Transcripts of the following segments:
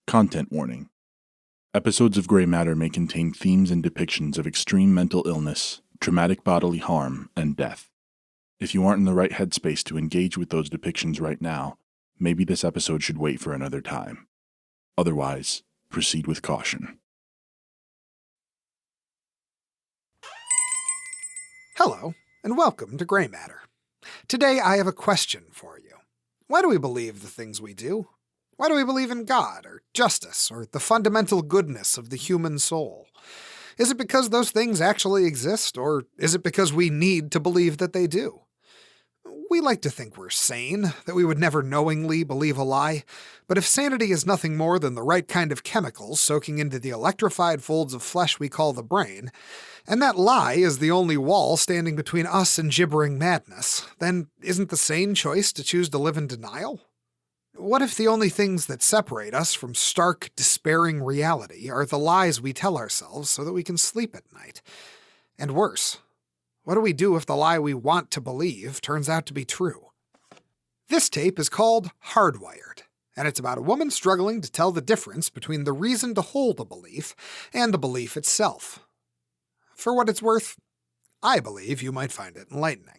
Content warning. Episodes of Grey Matter may contain themes and depictions of extreme mental illness, traumatic bodily harm, and death. If you aren't in the right headspace to engage with those depictions right now, maybe this episode should wait for another time. Otherwise, proceed with caution. Hello, and welcome to Grey Matter. Today I have a question for you. Why do we believe the things we do? Why do we believe in God, or justice, or the fundamental goodness of the human soul? Is it because those things actually exist, or is it because we need to believe that they do? We like to think we're sane, that we would never knowingly believe a lie, but if sanity is nothing more than the right kind of chemicals soaking into the electrified folds of flesh we call the brain, and that lie is the only wall standing between us and gibbering madness, then isn't the sane choice to choose to live in denial? What if the only things that separate us from stark, despairing reality are the lies we tell ourselves so that we can sleep at night? And worse, what do we do if the lie we want to believe turns out to be true? This tape is called Hardwired, and it's about a woman struggling to tell the difference between the reason to hold a belief and the belief itself. For what it's worth, I believe you might find it enlightening.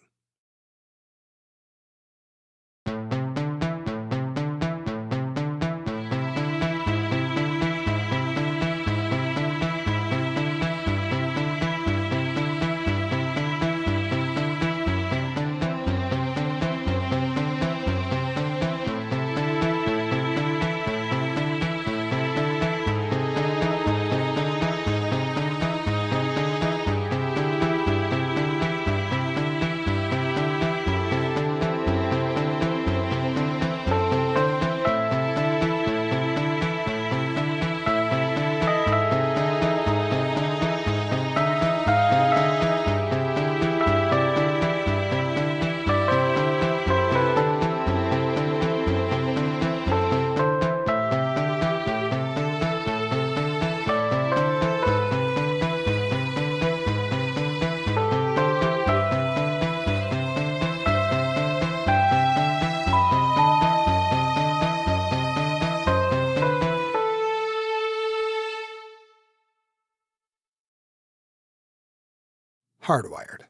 Hardwired.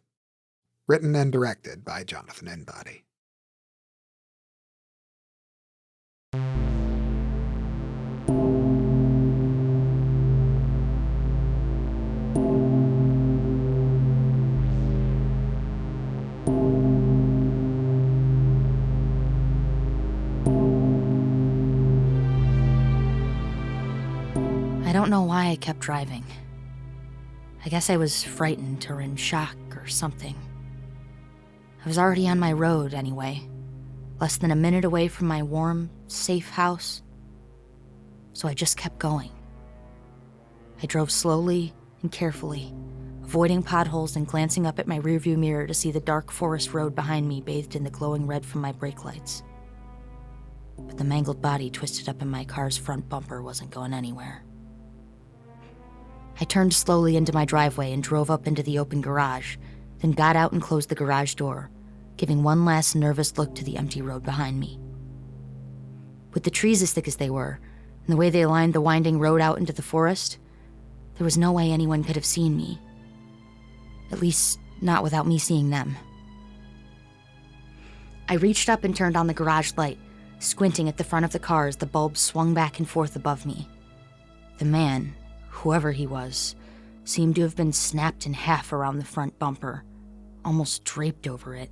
Written and directed by Jonathan Inbody. I don't know why I kept driving. I guess I was frightened or in shock or something. I was already on my road anyway, less than a minute away from my warm, safe house. So I just kept going. I drove slowly and carefully, avoiding potholes and glancing up at my rearview mirror to see the dark forest road behind me bathed in the glowing red from my brake lights. But the mangled body twisted up in my car's front bumper wasn't going anywhere. I turned slowly into my driveway and drove up into the open garage, then got out and closed the garage door, giving one last nervous look to the empty road behind me. With the trees as thick as they were, and the way they lined the winding road out into the forest, there was no way anyone could have seen me. At least, not without me seeing them. I reached up and turned on the garage light, squinting at the front of the car as the bulb swung back and forth above me. The man, whoever he was, seemed to have been snapped in half around the front bumper, almost draped over it,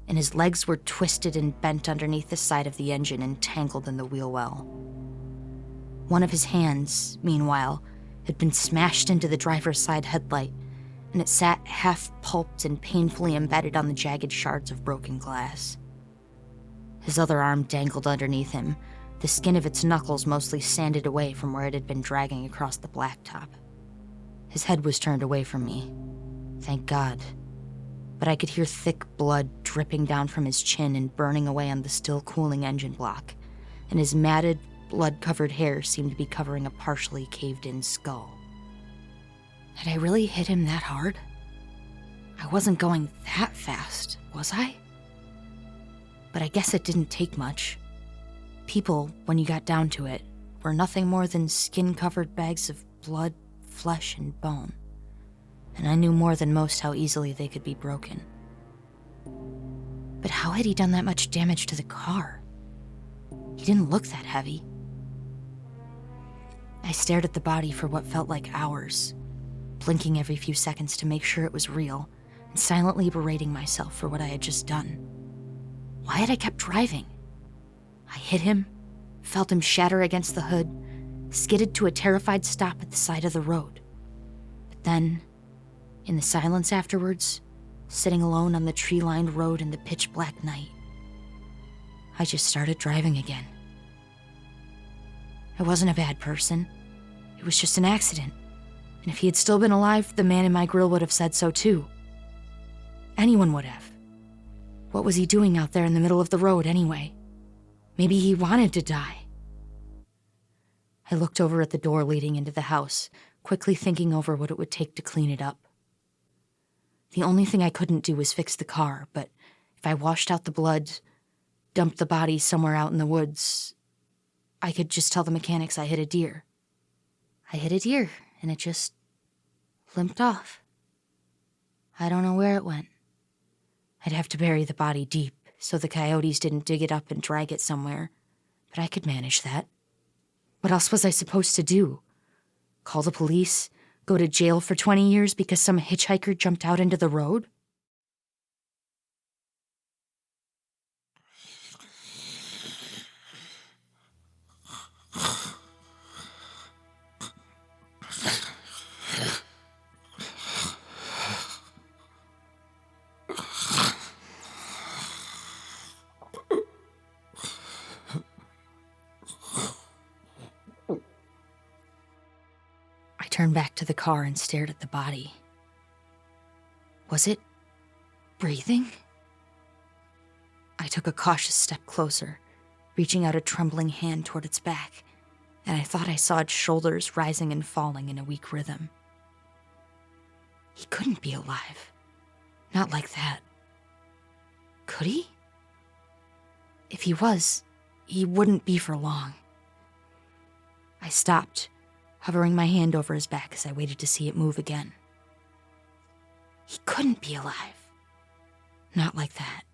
and his legs were twisted and bent underneath the side of the engine and tangled in the wheel well. One of his hands, meanwhile, had been smashed into the driver's side headlight, and it sat half-pulped and painfully embedded on the jagged shards of broken glass. His other arm dangled underneath him, the skin of its knuckles mostly sanded away from where it had been dragging across the blacktop. His head was turned away from me. Thank God. But I could hear thick blood dripping down from his chin and burning away on the still cooling engine block, and his matted, blood-covered hair seemed to be covering a partially caved-in skull. Had I really hit him that hard? I wasn't going that fast, was I? But I guess it didn't take much. People, when you got down to it, were nothing more than skin-covered bags of blood, flesh, and bone. And I knew more than most how easily they could be broken. But how had he done that much damage to the car? He didn't look that heavy. I stared at the body for what felt like hours, blinking every few seconds to make sure it was real, and silently berating myself for what I had just done. Why had I kept driving? I hit him, felt him shatter against the hood, skidded to a terrified stop at the side of the road. But then, in the silence afterwards, sitting alone on the tree-lined road in the pitch-black night, I just started driving again. I wasn't a bad person. It was just an accident. And if he had still been alive, the man in my grill would have said so too. Anyone would have. What was he doing out there in the middle of the road anyway? Maybe he wanted to die. I looked over at the door leading into the house, quickly thinking over what it would take to clean it up. The only thing I couldn't do was fix the car, but if I washed out the blood, dumped the body somewhere out in the woods, I could just tell the mechanics I hit a deer. I hit a deer, and it just limped off. I don't know where it went. I'd have to bury the body deep so the coyotes didn't dig it up and drag it somewhere, but I could manage that. What else was I supposed to do? Call the police? Go to jail for 20 years because some hitchhiker jumped out into the road? I turned back to the car and stared at the body. Was it breathing? I took a cautious step closer, reaching out a trembling hand toward its back, and I thought I saw its shoulders rising and falling in a weak rhythm. He couldn't be alive. Not like that. Could he? If he was, he wouldn't be for long. I stopped, hovering my hand over his back as I waited to see it move again. He couldn't be alive. Not like that.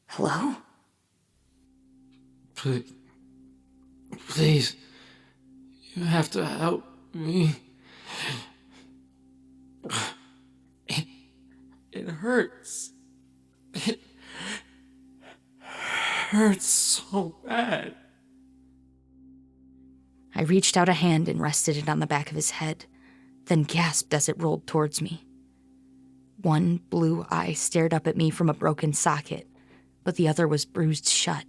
Hello? Please, you have to help me. It hurts. It hurts so bad. I reached out a hand and rested it on the back of his head, then gasped as it rolled towards me. One blue eye stared up at me from a broken socket, but the other was bruised shut,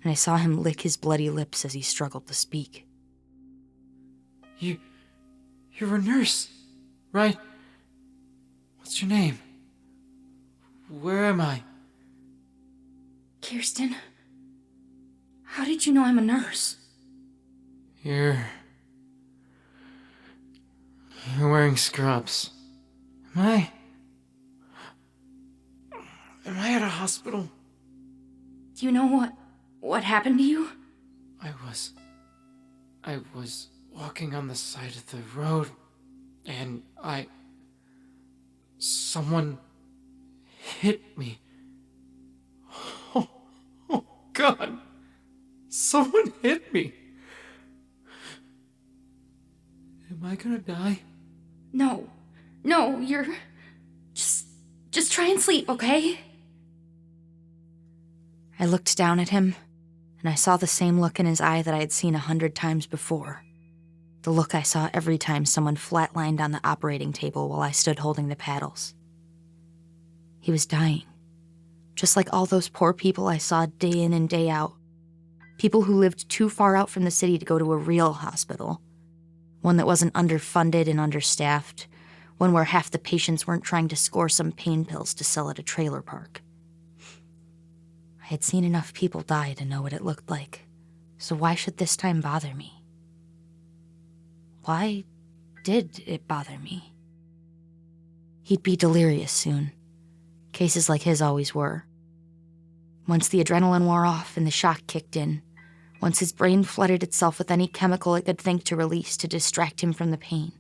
and I saw him lick his bloody lips as he struggled to speak. You're a nurse, right? What's your name? Where am I? Kirsten, how did you know I'm a nurse? You're wearing scrubs. Am I at a hospital? Do you know what happened to you? I was walking on the side of the road, and someone hit me. Oh God! Someone hit me! Am I gonna die? No, you're... Just try and sleep, okay? I looked down at him, and I saw the same look in his eye that I had seen 100 times before. The look I saw every time someone flatlined on the operating table while I stood holding the paddles. He was dying, just like all those poor people I saw day in and day out. People who lived too far out from the city to go to a real hospital. One that wasn't underfunded and understaffed. One where half the patients weren't trying to score some pain pills to sell at a trailer park. I had seen enough people die to know what it looked like, so why should this time bother me? Why did it bother me? He'd be delirious soon. Cases like his always were. Once the adrenaline wore off and the shock kicked in, once his brain flooded itself with any chemical it could think to release to distract him from the pain,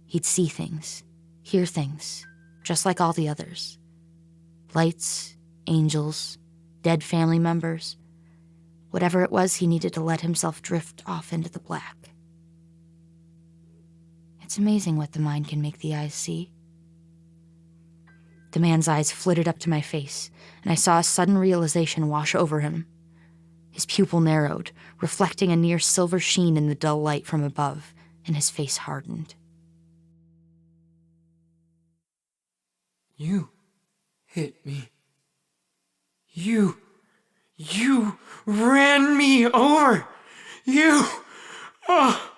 he'd see things, hear things, just like all the others. Lights, angels, dead family members. Whatever it was, he needed to let himself drift off into the black. It's amazing what the mind can make the eyes see. The man's eyes flitted up to my face, and I saw a sudden realization wash over him. His pupil narrowed, reflecting a near silver sheen in the dull light from above, and his face hardened. You hit me. You ran me over. Oh,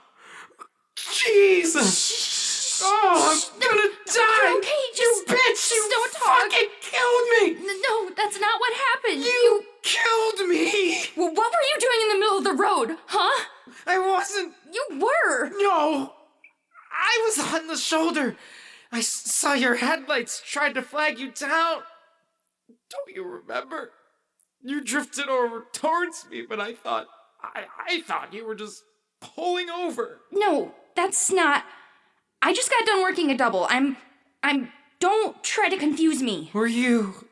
Jesus. Oh, I'm gonna die. Okay, You bitch, you don't talk. fucking killed me. No, that's not what happened. You killed me. Well, what were you doing in the middle of the road, huh? I wasn't. You were. No. I was on the shoulder. I saw your headlights tried to flag you down. Don't you remember? You drifted over towards me, but I thought you were just pulling over. No, that's not. I just got done working a double. I'm. Don't try to confuse me. Were you?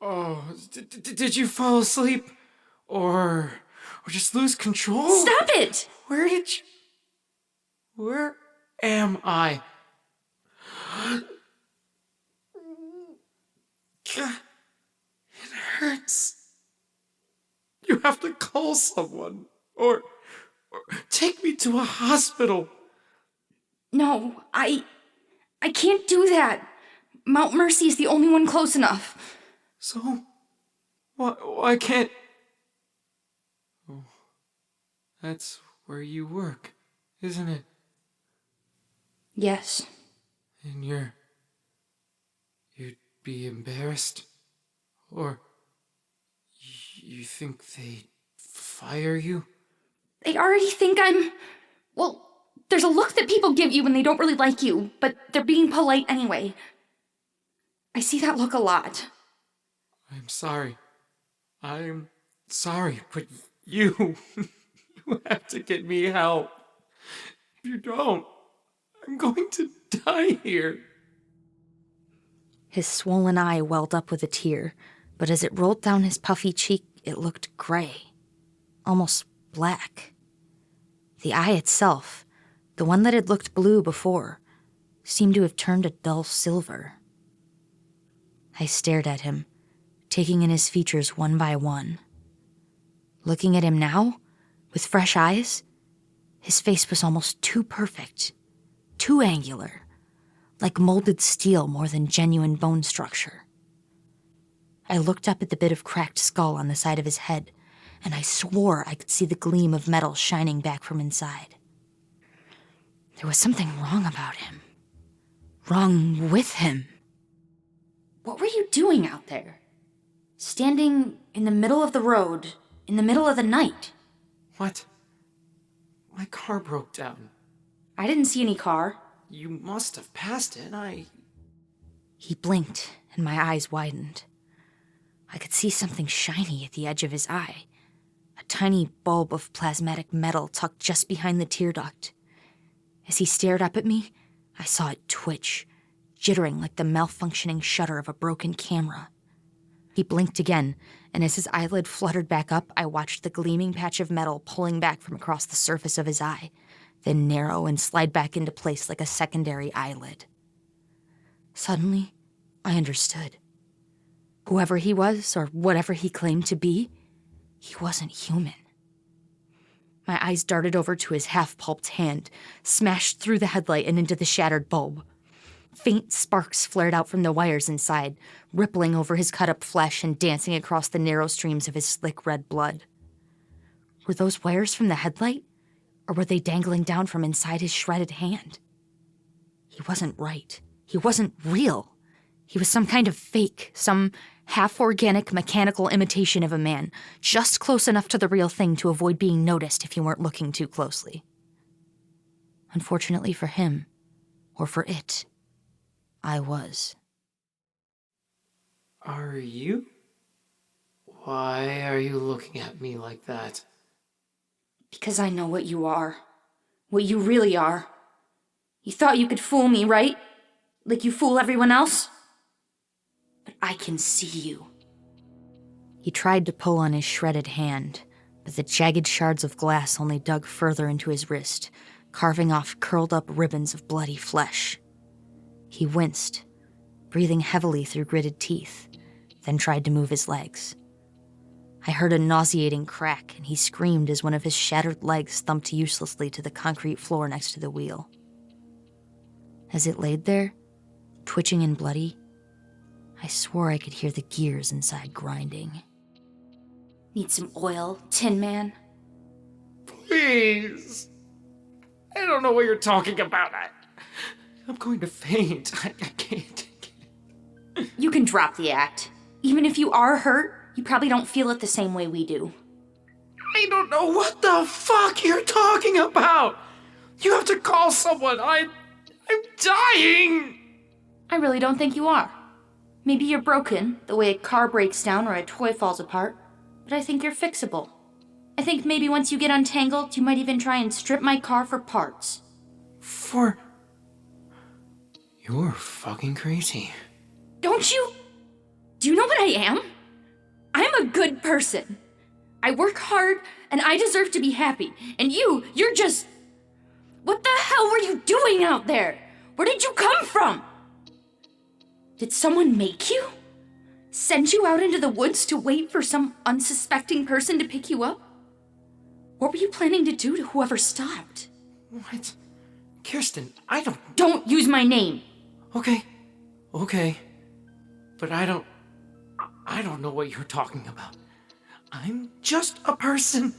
Oh, did you fall asleep, or just lose control? Stop it! Where am I? God, it hurts. You have to call someone, or take me to a hospital. No, I can't do that. Mount Mercy is the only one close enough. So, why can't... Oh, that's where you work, isn't it? Yes. And you'd be embarrassed? Or you think they'd fire you? They already think I'm... Well, there's a look that people give you when they don't really like you, but they're being polite anyway. I see that look a lot. I'm sorry, but you have to get me help. If you don't, I'm going to die here. His swollen eye welled up with a tear, but as it rolled down his puffy cheek, it looked gray, almost black. The eye itself, the one that had looked blue before, seemed to have turned a dull silver. I stared at him, taking in his features one by one. Looking at him now, with fresh eyes, his face was almost too perfect, too angular, like molded steel more than genuine bone structure. I looked up at the bit of cracked skull on the side of his head, and I swore I could see the gleam of metal shining back from inside. There was something wrong about him. Wrong with him. What were you doing out there? Standing in the middle of the road, in the middle of the night? What? My car broke down. I didn't see any car. You must have passed it. He blinked, and my eyes widened. I could see something shiny at the edge of his eye. A tiny bulb of plasmatic metal tucked just behind the tear duct. As he stared up at me, I saw it twitch, jittering like the malfunctioning shutter of a broken camera. He blinked again, and as his eyelid fluttered back up, I watched the gleaming patch of metal pulling back from across the surface of his eye, then narrow and slide back into place like a secondary eyelid. Suddenly, I understood. Whoever he was, or whatever he claimed to be, he wasn't human. My eyes darted over to his half-pulped hand, smashed through the headlight and into the shattered bulb. Faint sparks flared out from the wires inside, rippling over his cut-up flesh and dancing across the narrow streams of his slick red blood. Were those wires from the headlight, or were they dangling down from inside his shredded hand? He wasn't right. He wasn't real. He was some kind of fake, some half-organic mechanical imitation of a man, just close enough to the real thing to avoid being noticed if you weren't looking too closely. Unfortunately for him, or for it, I was. Are you? Why are you looking at me like that? Because I know what you are. What you really are. You thought you could fool me, right? Like you fool everyone else? But I can see you. He tried to pull on his shredded hand, but the jagged shards of glass only dug further into his wrist, carving off curled-up ribbons of bloody flesh. He winced, breathing heavily through gritted teeth, then tried to move his legs. I heard a nauseating crack, and he screamed as one of his shattered legs thumped uselessly to the concrete floor next to the wheel. As it laid there, twitching and bloody, I swore I could hear the gears inside grinding. Need some oil, Tin Man? Please. I don't know what you're talking about. I'm going to faint. I can't. You can drop the act. Even if you are hurt, you probably don't feel it the same way we do. I don't know what the fuck you're talking about. You have to call someone. I'm dying. I really don't think you are. Maybe you're broken, the way a car breaks down or a toy falls apart, but I think you're fixable. I think maybe once you get untangled, you might even try and strip my car for parts. You're fucking crazy. Don't you? Do you know what I am? I'm a good person. I work hard, and I deserve to be happy. And you're just... What the hell were you doing out there? Where did you come from? Did someone make you? Send you out into the woods to wait for some unsuspecting person to pick you up? What were you planning to do to whoever stopped? What? Kirsten, Don't use my name! Okay. But I don't know what you're talking about. I'm just a person,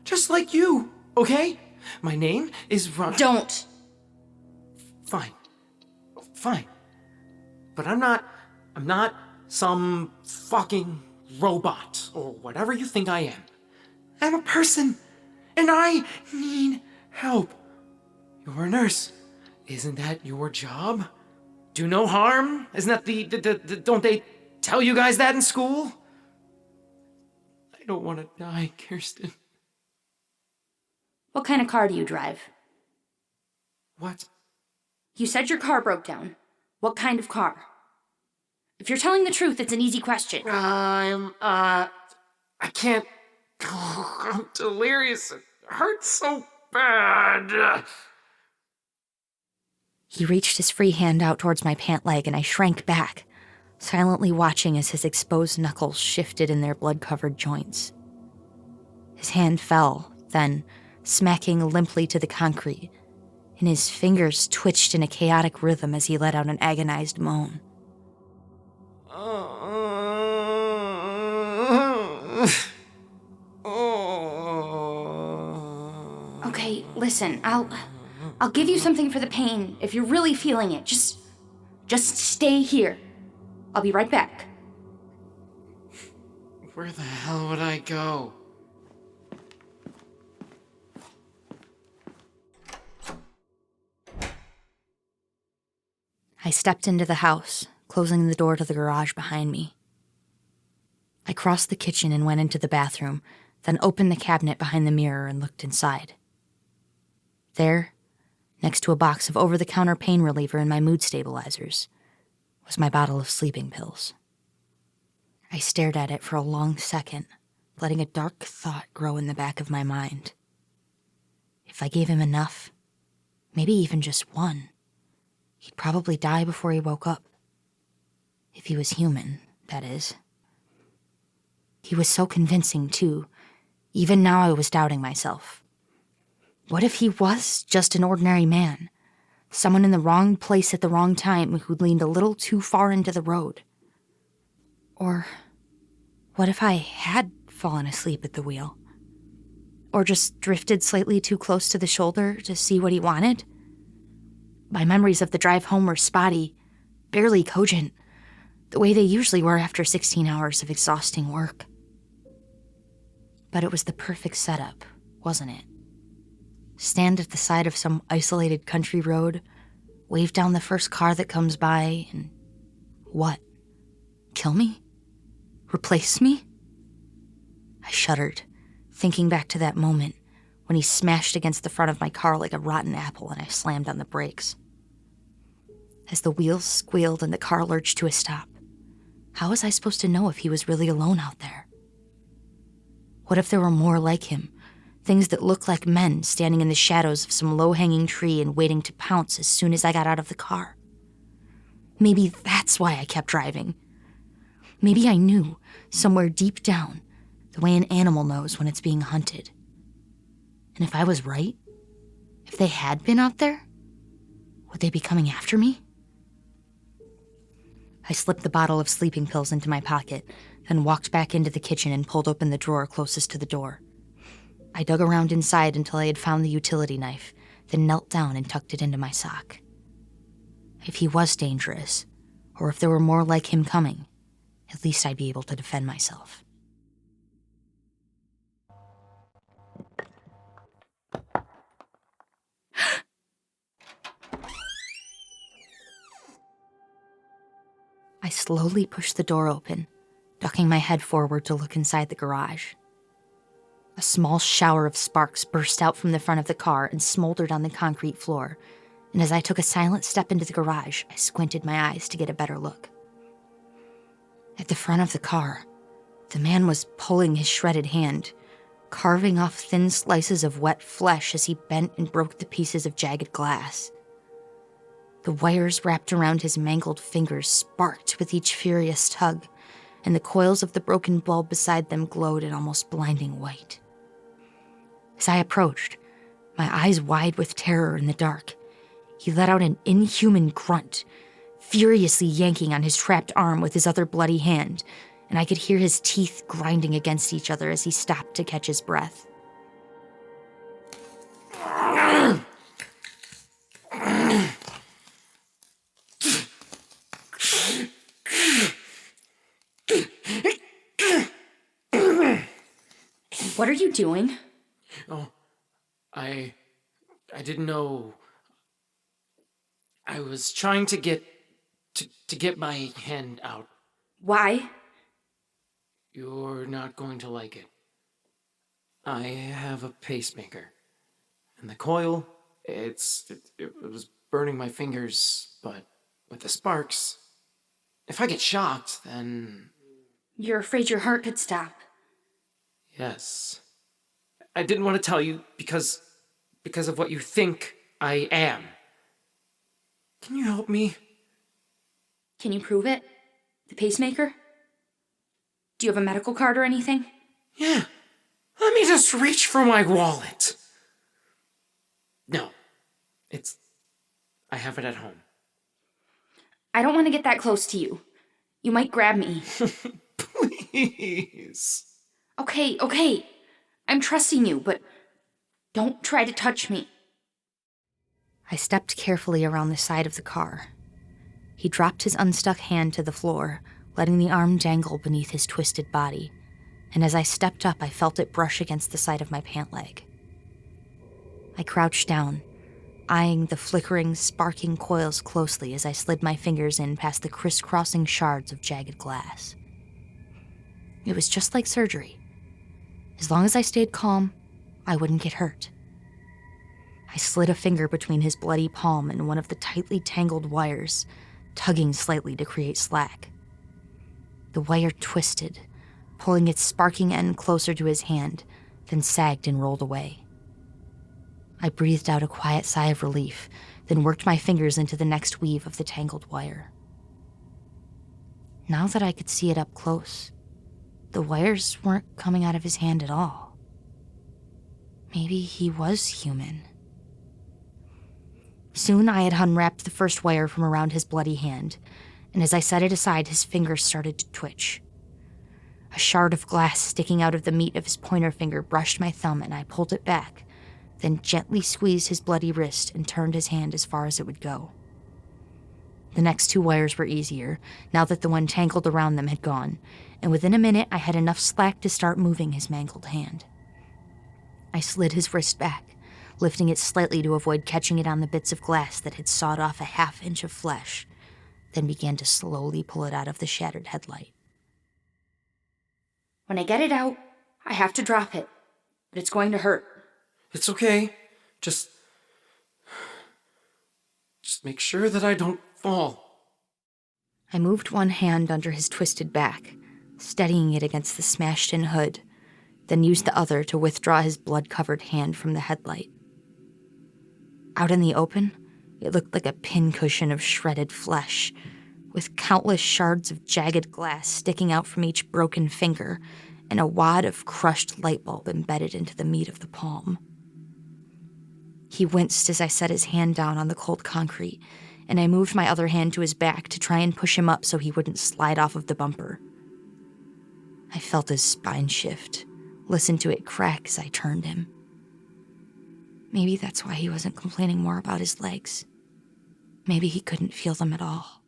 just like you, okay? My name is Ron. Don't! Fine. But I'm not some fucking robot or whatever you think I am. I'm a person, and I need help. You're a nurse. Isn't that your job? Do no harm? Isn't that the don't they tell you guys that in school? I don't want to die, Kirsten. What kind of car do you drive? What? You said your car broke down. What kind of car? If you're telling the truth, it's an easy question. I can't. I'm delirious. It hurts so bad. He reached his free hand out towards my pant leg, and I shrank back, silently watching as his exposed knuckles shifted in their blood-covered joints. His hand fell, then, smacking limply to the concrete, and his fingers twitched in a chaotic rhythm as he let out an agonized moan. Okay, listen, I'll give you something for the pain if you're really feeling it. Just stay here. I'll be right back. Where the hell would I go? I stepped into the house, closing the door to the garage behind me. I crossed the kitchen and went into the bathroom, then opened the cabinet behind the mirror and looked inside. There, next to a box of over-the-counter pain reliever and my mood stabilizers, was my bottle of sleeping pills. I stared at it for a long second, letting a dark thought grow in the back of my mind. If I gave him enough, maybe even just one, he'd probably die before he woke up. If he was human, that is. He was so convincing, too. Even now I was doubting myself. What if he was just an ordinary man? Someone in the wrong place at the wrong time who'd leaned a little too far into the road? Or what if I had fallen asleep at the wheel? Or just drifted slightly too close to the shoulder to see what he wanted? My memories of the drive home were spotty, barely cogent, the way they usually were after 16 hours of exhausting work. But it was the perfect setup, wasn't it? Stand at the side of some isolated country road, wave down the first car that comes by, and what? Kill me? Replace me? I shuddered, thinking back to that moment when he smashed against the front of my car like a rotten apple and I slammed on the brakes. As the wheels squealed and the car lurched to a stop, how was I supposed to know if he was really alone out there? What if there were more like him? Things that looked like men standing in the shadows of some low-hanging tree and waiting to pounce as soon as I got out of the car. Maybe that's why I kept driving. Maybe I knew, somewhere deep down, the way an animal knows when it's being hunted. And if I was right, if they had been out there, would they be coming after me? I slipped the bottle of sleeping pills into my pocket, then walked back into the kitchen and pulled open the drawer closest to the door. I dug around inside until I had found the utility knife, then knelt down and tucked it into my sock. If he was dangerous, or if there were more like him coming, at least I'd be able to defend myself. I slowly pushed the door open, ducking my head forward to look inside the garage. A small shower of sparks burst out from the front of the car and smoldered on the concrete floor, and as I took a silent step into the garage, I squinted my eyes to get a better look. At the front of the car, the man was pulling his shredded hand, carving off thin slices of wet flesh as he bent and broke the pieces of jagged glass. The wires wrapped around his mangled fingers sparked with each furious tug, and the coils of the broken bulb beside them glowed an almost blinding white. As I approached, my eyes wide with terror in the dark, he let out an inhuman grunt, furiously yanking on his trapped arm with his other bloody hand, and I could hear his teeth grinding against each other as he stopped to catch his breath. What are you doing? Oh, I didn't know. I was trying to get my hand out. Why? You're not going to like it. I have a pacemaker, and the coil, it was burning my fingers, but with the sparks, if I get shocked, then... You're afraid your heart could stop. Yes. I didn't want to tell you because of what you think I am. Can you help me? Can you prove it? The pacemaker? Do you have a medical card or anything? Yeah. Let me just reach for my wallet. No. I have it at home. I don't want to get that close to you. You might grab me. Please. Okay. I'm trusting you, but don't try to touch me. I stepped carefully around the side of the car. He dropped his unstuck hand to the floor, letting the arm dangle beneath his twisted body, and as I stepped up, I felt it brush against the side of my pant leg. I crouched down, eyeing the flickering, sparking coils closely as I slid my fingers in past the crisscrossing shards of jagged glass. It was just like surgery. As long as I stayed calm, I wouldn't get hurt. I slid a finger between his bloody palm and one of the tightly tangled wires, tugging slightly to create slack. The wire twisted, pulling its sparking end closer to his hand, then sagged and rolled away. I breathed out a quiet sigh of relief, then worked my fingers into the next weave of the tangled wire. Now that I could see it up close, the wires weren't coming out of his hand at all. Maybe he was human. Soon I had unwrapped the first wire from around his bloody hand, and as I set it aside, his fingers started to twitch. A shard of glass sticking out of the meat of his pointer finger brushed my thumb, and I pulled it back, then gently squeezed his bloody wrist and turned his hand as far as it would go. The next two wires were easier, now that the one tangled around them had gone, and within a minute I had enough slack to start moving his mangled hand. I slid his wrist back, lifting it slightly to avoid catching it on the bits of glass that had sawed off a half-inch of flesh, then began to slowly pull it out of the shattered headlight. When I get it out, I have to drop it, but it's going to hurt. It's okay. Just make sure that I don't fall. I moved one hand under his twisted back, steadying it against the smashed-in hood, then used the other to withdraw his blood-covered hand from the headlight. Out in the open, it looked like a pincushion of shredded flesh, with countless shards of jagged glass sticking out from each broken finger and a wad of crushed light bulb embedded into the meat of the palm. He winced as I set his hand down on the cold concrete, and I moved my other hand to his back to try and push him up so he wouldn't slide off of the bumper. I felt his spine shift, listened to it crack as I turned him. Maybe that's why he wasn't complaining more about his legs. Maybe he couldn't feel them at all.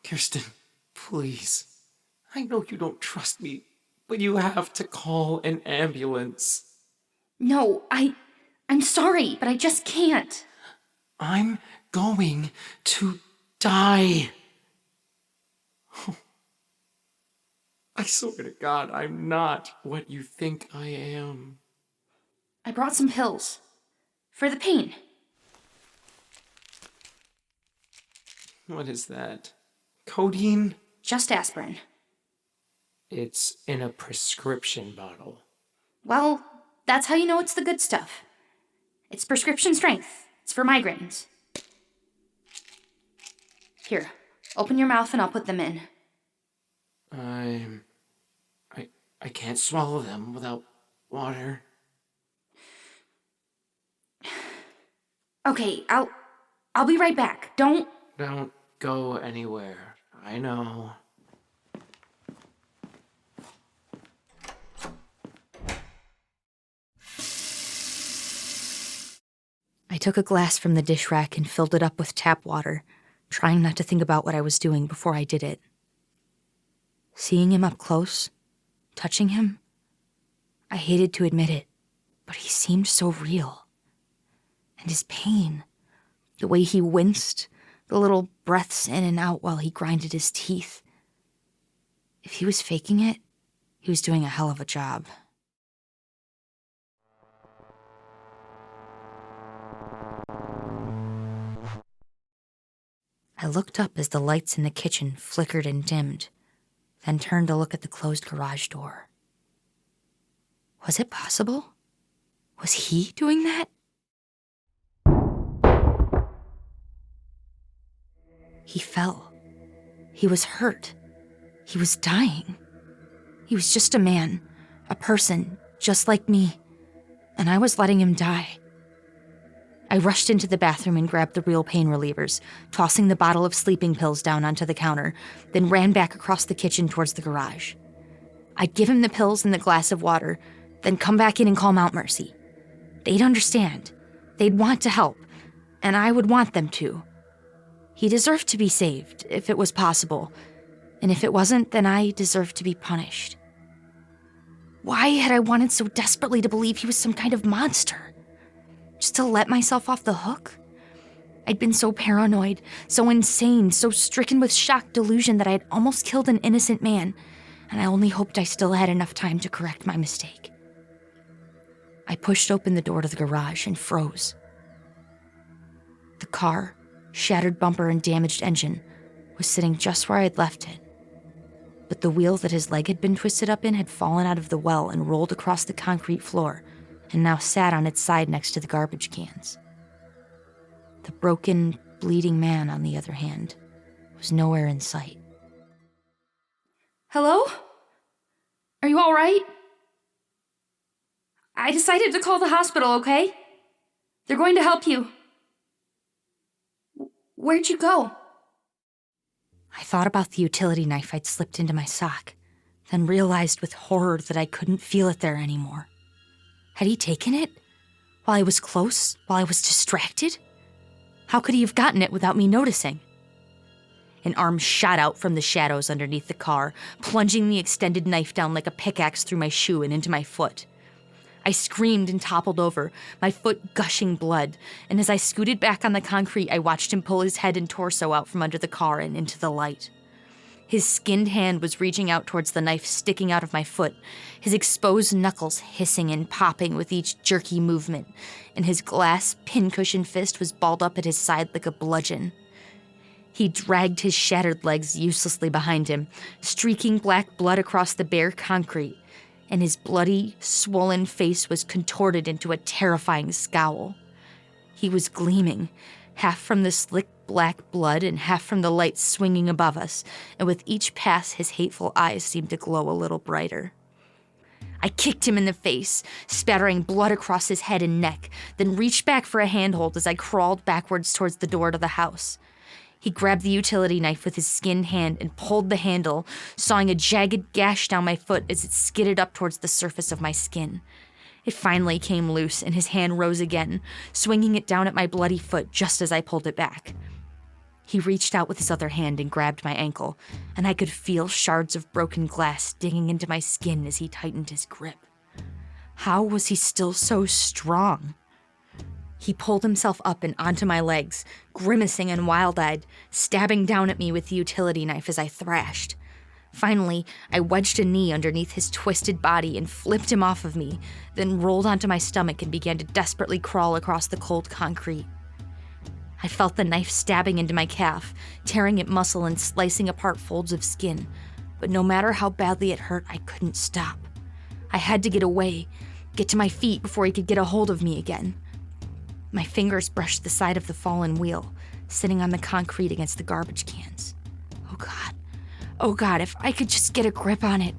Kirsten, please. I know you don't trust me, but you have to call an ambulance. No, I'm sorry, but I just can't. I'm going to die. I swear to God, I'm not what you think I am. I brought some pills. For the pain. What is that? Codeine? Just aspirin. It's in a prescription bottle. Well, that's how you know it's the good stuff. It's prescription strength. It's for migraines. Here, open your mouth and I'll put them in. I can't swallow them without water. Okay, I'll be right back. Don't go anywhere. I know. I took a glass from the dish rack and filled it up with tap water, trying not to think about what I was doing before I did it. Seeing him up close, touching him, I hated to admit it, but he seemed so real. And his pain, the way he winced, the little breaths in and out while he grinded his teeth. If he was faking it, he was doing a hell of a job. I looked up as the lights in the kitchen flickered and dimmed, then turned to look at the closed garage door. Was it possible? Was he doing that? He fell. He was hurt. He was dying. He was just a man, a person, just like me, and I was letting him die. I rushed into the bathroom and grabbed the real pain relievers, tossing the bottle of sleeping pills down onto the counter, then ran back across the kitchen towards the garage. I'd give him the pills and the glass of water, then come back in and call Mount Mercy. They'd understand. They'd want to help, and I would want them to. He deserved to be saved, if it was possible, and if it wasn't, then I deserved to be punished. Why had I wanted so desperately to believe he was some kind of monster? Just to let myself off the hook? I'd been so paranoid, so insane, so stricken with shock delusion that I had almost killed an innocent man, and I only hoped I still had enough time to correct my mistake. I pushed open the door to the garage and froze. The car, shattered bumper and damaged engine, was sitting just where I'd left it. But the wheel that his leg had been twisted up in had fallen out of the well and rolled across the concrete floor, and now sat on its side next to the garbage cans. The broken, bleeding man, on the other hand, was nowhere in sight. Hello? Are you all right? I decided to call the hospital, okay? They're going to help you. Where'd you go? I thought about the utility knife I'd slipped into my sock, then realized with horror that I couldn't feel it there anymore. Had he taken it? While I was close? While I was distracted? How could he have gotten it without me noticing? An arm shot out from the shadows underneath the car, plunging the extended knife down like a pickaxe through my shoe and into my foot. I screamed and toppled over, my foot gushing blood, and as I scooted back on the concrete, I watched him pull his head and torso out from under the car and into the light. His skinned hand was reaching out towards the knife sticking out of my foot, his exposed knuckles hissing and popping with each jerky movement, and his glass pincushion fist was balled up at his side like a bludgeon. He dragged his shattered legs uselessly behind him, streaking black blood across the bare concrete, and his bloody, swollen face was contorted into a terrifying scowl. He was gleaming, half from the slick black blood and half from the light swinging above us, and with each pass his hateful eyes seemed to glow a little brighter. I kicked him in the face, spattering blood across his head and neck, then reached back for a handhold as I crawled backwards towards the door to the house. He grabbed the utility knife with his skinned hand and pulled the handle, sawing a jagged gash down my foot as it skidded up towards the surface of my skin. It finally came loose, and his hand rose again, swinging it down at my bloody foot just as I pulled it back. He reached out with his other hand and grabbed my ankle, and I could feel shards of broken glass digging into my skin as he tightened his grip. How was he still so strong? He pulled himself up and onto my legs, grimacing and wild-eyed, stabbing down at me with the utility knife as I thrashed. Finally, I wedged a knee underneath his twisted body and flipped him off of me, then rolled onto my stomach and began to desperately crawl across the cold concrete. I felt the knife stabbing into my calf, tearing at muscle and slicing apart folds of skin, but no matter how badly it hurt, I couldn't stop. I had to get away, get to my feet before he could get a hold of me again. My fingers brushed the side of the fallen wheel, sitting on the concrete against the garbage cans. Oh God, if I could just get a grip on it.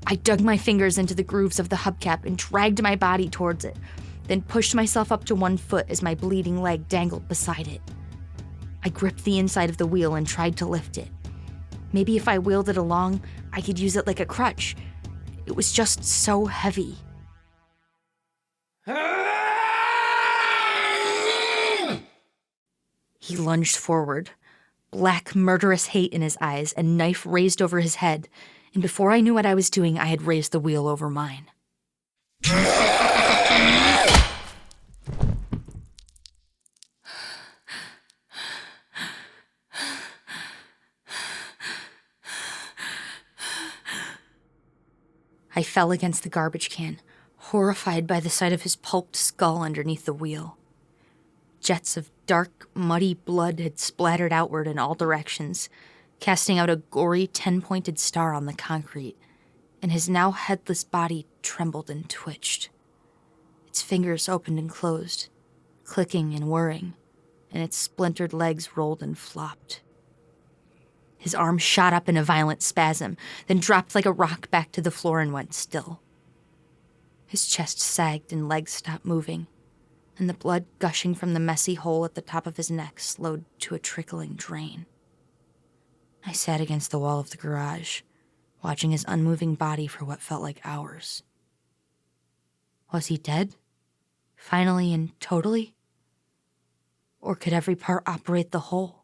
I dug my fingers into the grooves of the hubcap and dragged my body towards it, then pushed myself up to one foot as my bleeding leg dangled beside it. I gripped the inside of the wheel and tried to lift it. Maybe if I wheeled it along, I could use it like a crutch. It was just so heavy. He lunged forward, black, murderous hate in his eyes, and knife raised over his head, and before I knew what I was doing, I had raised the wheel over mine. I fell against the garbage can, horrified by the sight of his pulped skull underneath the wheel. Jets of dark, muddy blood had splattered outward in all directions, casting out a gory 10-pointed star on the concrete, and his now headless body trembled and twitched. Its fingers opened and closed, clicking and whirring, and its splintered legs rolled and flopped. His arm shot up in a violent spasm, then dropped like a rock back to the floor and went still. His chest sagged and legs stopped moving, and the blood gushing from the messy hole at the top of his neck slowed to a trickling drain. I sat against the wall of the garage, watching his unmoving body for what felt like hours. Was he dead? Finally and totally? Or could every part operate the whole?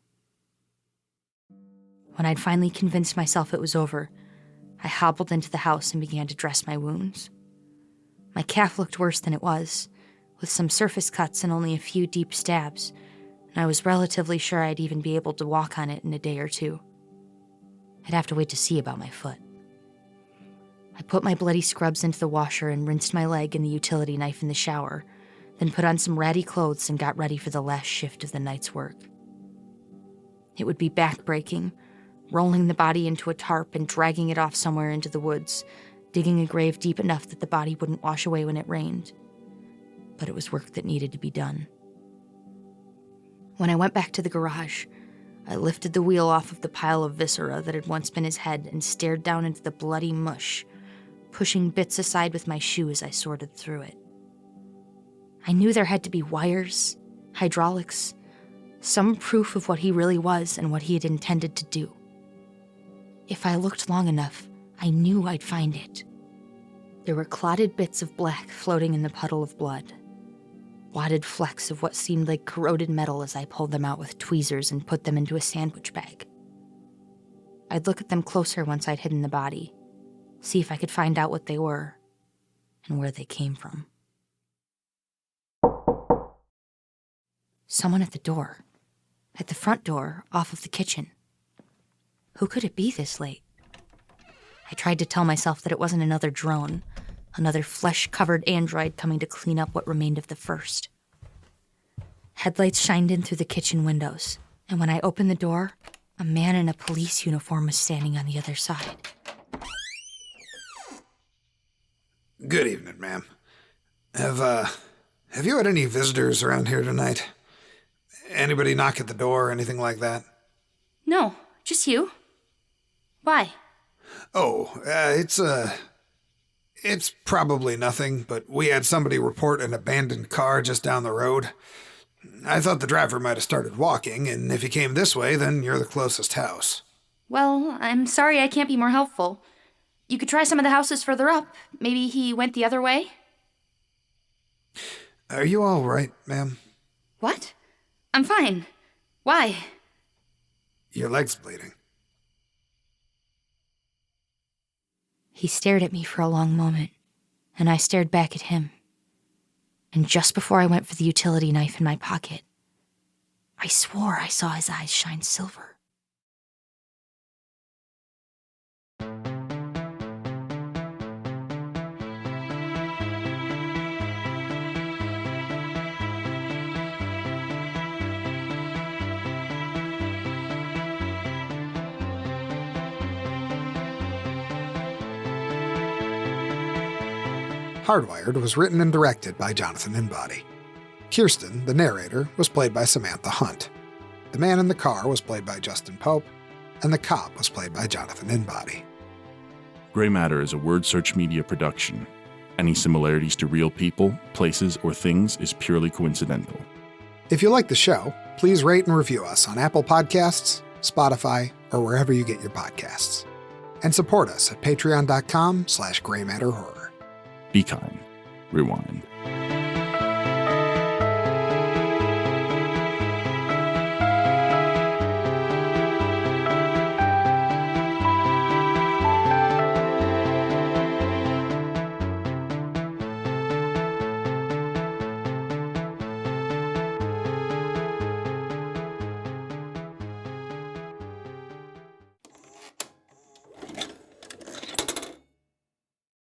When I'd finally convinced myself it was over, I hobbled into the house and began to dress my wounds. My calf looked worse than it was, with some surface cuts and only a few deep stabs, and I was relatively sure I'd even be able to walk on it in a day or two. I'd have to wait to see about my foot. I put my bloody scrubs into the washer and rinsed my leg and the utility knife in the shower, then put on some ratty clothes and got ready for the last shift of the night's work. It would be back-breaking, rolling the body into a tarp and dragging it off somewhere into the woods, digging a grave deep enough that the body wouldn't wash away when it rained. But it was work that needed to be done. When I went back to the garage, I lifted the wheel off of the pile of viscera that had once been his head and stared down into the bloody mush, pushing bits aside with my shoe as I sorted through it. I knew there had to be wires, hydraulics, some proof of what he really was and what he had intended to do. If I looked long enough, I knew I'd find it. There were clotted bits of black floating in the puddle of blood. Wadded flecks of what seemed like corroded metal as I pulled them out with tweezers and put them into a sandwich bag. I'd look at them closer once I'd hidden the body, see if I could find out what they were and where they came from. Someone at the door. At the front door, off of the kitchen. Who could it be this late? I tried to tell myself that it wasn't another drone, another flesh-covered android coming to clean up what remained of the first. Headlights shined in through the kitchen windows, and when I opened the door, a man in a police uniform was standing on the other side. Good evening, ma'am. Have you had any visitors around here tonight? Anybody knock at the door or anything like that? No, just you. Why? Oh, it's probably nothing, but we had somebody report an abandoned car just down the road. I thought the driver might have started walking, and if he came this way, then you're the closest house. Well, I'm sorry I can't be more helpful. You could try some of the houses further up. Maybe he went the other way? Are you all right, ma'am? What? I'm fine. Why? Your leg's bleeding. He stared at me for a long moment, and I stared back at him. And just before I went for the utility knife in my pocket, I swore I saw his eyes shine silver. Hardwired was written and directed by Jonathan Inbody. Kirsten, the narrator, was played by Samantha Hunt. The man in the car was played by Justin Pope, and the cop was played by Jonathan Inbody. Gray Matter is a Word Search Media production. Any similarities to real people, places, or things is purely coincidental. If you like the show, please rate and review us on Apple Podcasts, Spotify, or wherever you get your podcasts. And support us at patreon.com/graymatterhorror. Be kind. Rewind.